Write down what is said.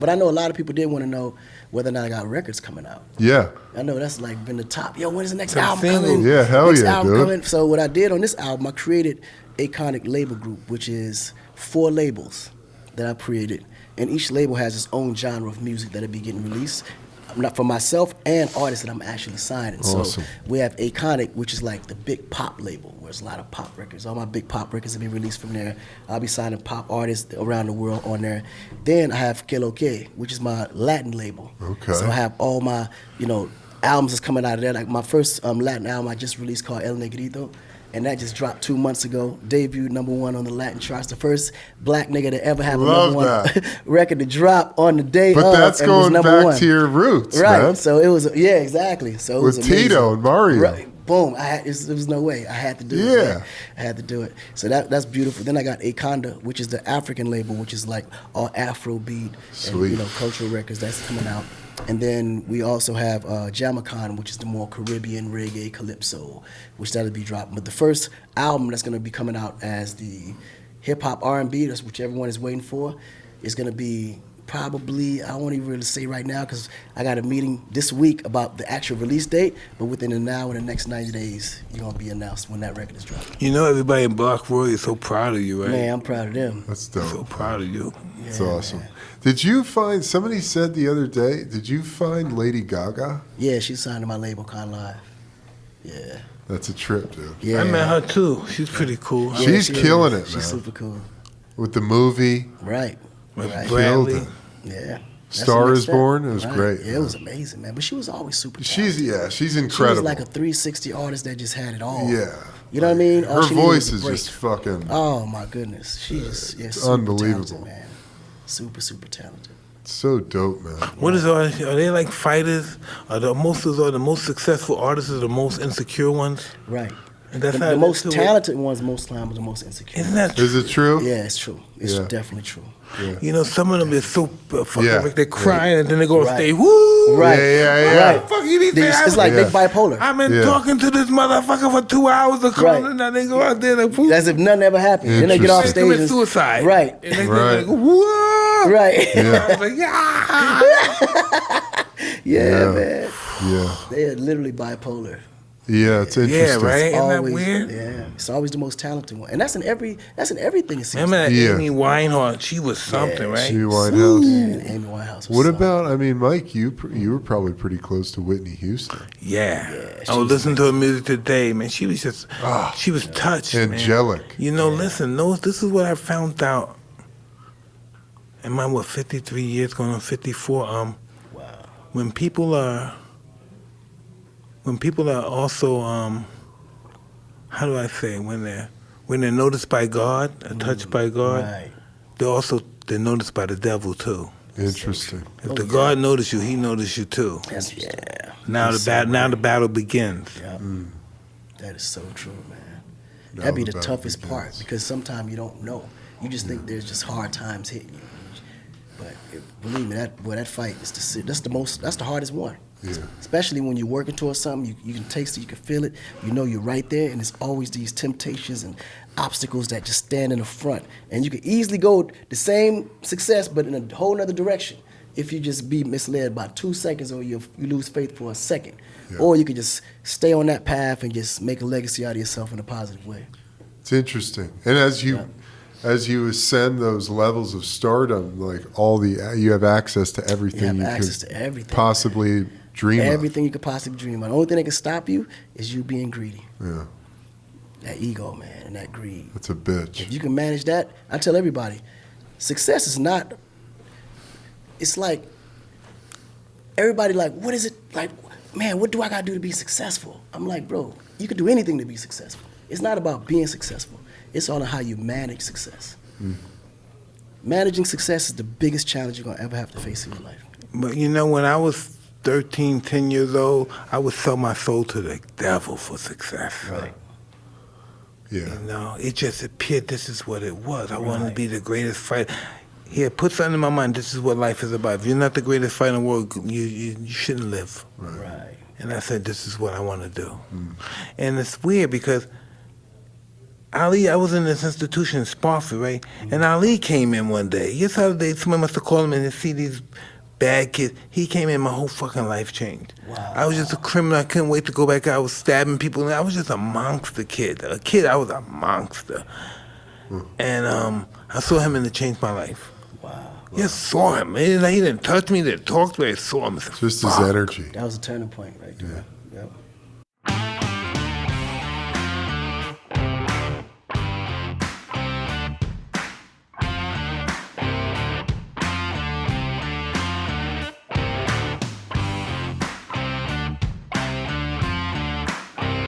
But I know a lot of people did want to know whether or not I got records coming out. Yeah. I know that's like been the top. Yo, when is the next Some album singles. coming? Yeah, hell next yeah, album dude. coming. So what I did on this album, I created Akonic Label Group, which is 4 labels that I created. And each label has its own genre of music that'll be getting released. Not for myself and artists that I'm actually signing. Awesome. So we have Akonic, which is like the big pop label, where there's a lot of pop records. All my big pop records will be released from there. I'll be signing pop artists around the world on there. Then I have Que Lo Que, which is my Latin label. Okay. So I have all my, albums that's coming out of there. Like my first Latin album I just released called El Negrito. And that just dropped 2 months ago. Debuted #1 on the Latin charts. The first black nigga to ever have a #1 record to drop on the day But of. that's and was going number back one. to your roots, Right. man. So it was, exactly. So it was With amazing. Tito and Mario. Right. Boom. There was no way. I had to do it. Yeah. Man. I had to do it. So that's beautiful. Then I got Akonda, which is the African label, which is like all Afrobeat Sweet. and cultural records that's coming out. And then we also have Jamaican, which is the more Caribbean reggae calypso, which that'll be dropping. But the first album that's going to be coming out as the hip hop R&B, that's which everyone is waiting for, is going to be probably, I won't even really say right now because I got a meeting this week about the actual release date, but within and the next 90 days, you're going to be announced when that record is dropping. You know everybody in Block Roy is so proud of you, right? Man, I'm proud of them. That's dope. So proud of you. That's Yeah, awesome. man. Did you find, somebody said the other day, did you find Lady Gaga? Yeah, she signed to my label, Con Live. Yeah. That's a trip, dude. Yeah. I met her too. She's pretty cool. Yeah, She's she killing is. it, She's man. super cool. With the movie, Right. With Right. Bradley. Killed it. Yeah. That's Star the next is step. Born. It was Right. great, Yeah, it man. was amazing, man. But she was always super she's talented. she's She incredible. was like a 360 artist that just had it all. Yeah. You know what I mean? All Her she needed voice was a is break. just fucking Oh my goodness. She's it's super unbelievable. talented, man. Super, super talented. so dope, man. What is are they like fighters? Are the most successful artists are the most insecure ones? Right. And that's how The it most is, too. talented ones most times are the most insecure. Isn't that true? Is it true? Yeah, it's true. It's Yeah. definitely true. You know, some of them is so fucking Yeah. like they're crying and then they go on Right. stage. Woo! Right. Yeah. Right. Fuck you need It's like Yeah. big bipolar. I've been Yeah. talking to this motherfucker for 2 hours of calling, Right. and now they go out there like, whoop, As if nothing ever happened. Then they get off they stage. commit and- suicide. Right. And they Right. go like, whoa! Right. Yeah. I was like, yeah. Yeah, man. Yeah. They're literally bipolar. Yeah, it's interesting. Yeah, right? Isn't that Always, weird? yeah. It's always the most talented one, and that's in everything. It seems. Remember that Yeah. Amy Winehouse? She was something, right? Amy Winehouse. And Amy Winehouse. Was What something. about, I mean, Mike, you were probably pretty close to Whitney Houston. Yeah. she I was was listening to her music today, man. She was just, she was touched, Angelic. man. You know, listen, this is what I found out. In my, 53 years, going on 54, Wow. when people are also, how do I say, when they're noticed by God, or touched by God, Right. they're noticed by the devil too. Interesting. If the God noticed you, he noticed you too. That's yeah. Now the battle begins. Yeah. That is so true, man. Now That'd be the the battle toughest begins. part because sometimes you don't know. You just think there's just hard times hitting you. But believe me, that fight is that's the hardest one. Yeah. Especially when you're working towards something, you can taste it, you can feel it, you know you're right there, and there's always these temptations and obstacles that just stand in the front. And you can easily go the same success, but in a whole other direction if you just be misled by 2 seconds or you lose faith for a second. Yeah. Or you could just stay on that path and just make a legacy out of yourself in a positive way. It's interesting. And as you ascend those levels of stardom, like you have access to everything You you have access could to everything. possibly dream Everything you could possibly dream of. The only thing that can stop you is you being greedy. of. Yeah. That ego, man, and that greed. That's a bitch. If you can manage that, I tell everybody, success is not, it's like, everybody like, what is it, like, man, what do I gotta do to be successful? I'm like, bro, you can do anything to be successful. It's not about being successful. It's all on how you manage success. Managing success is the biggest challenge you're gonna ever have to face in your life. But you know, when I was 13, 10 years old, I would sell my soul to the devil for success. Right. Yeah. You know, it just appeared this is what it was. I wanted to Right. be the greatest fighter. Here, put something in my mind. This is what life is about. If you're not the greatest fighter in the world, you shouldn't live. Right. And I said, this is what I want to do. And it's weird because Ali, I was in this institution in Spofford, right? And Ali came in one day. Yes, the other day, somebody must have called him in to see these bad kids. He came in, my whole fucking life changed. Wow. I was just a criminal. I couldn't wait to go back out. I was stabbing people. I was just a monster kid. I was a monster. And I saw him and it changed my life. Wow. Just saw him. He didn't touch me, he didn't talk to me. I saw him. I said, Just his "Fuck." energy. That was a turning point right there. Yep.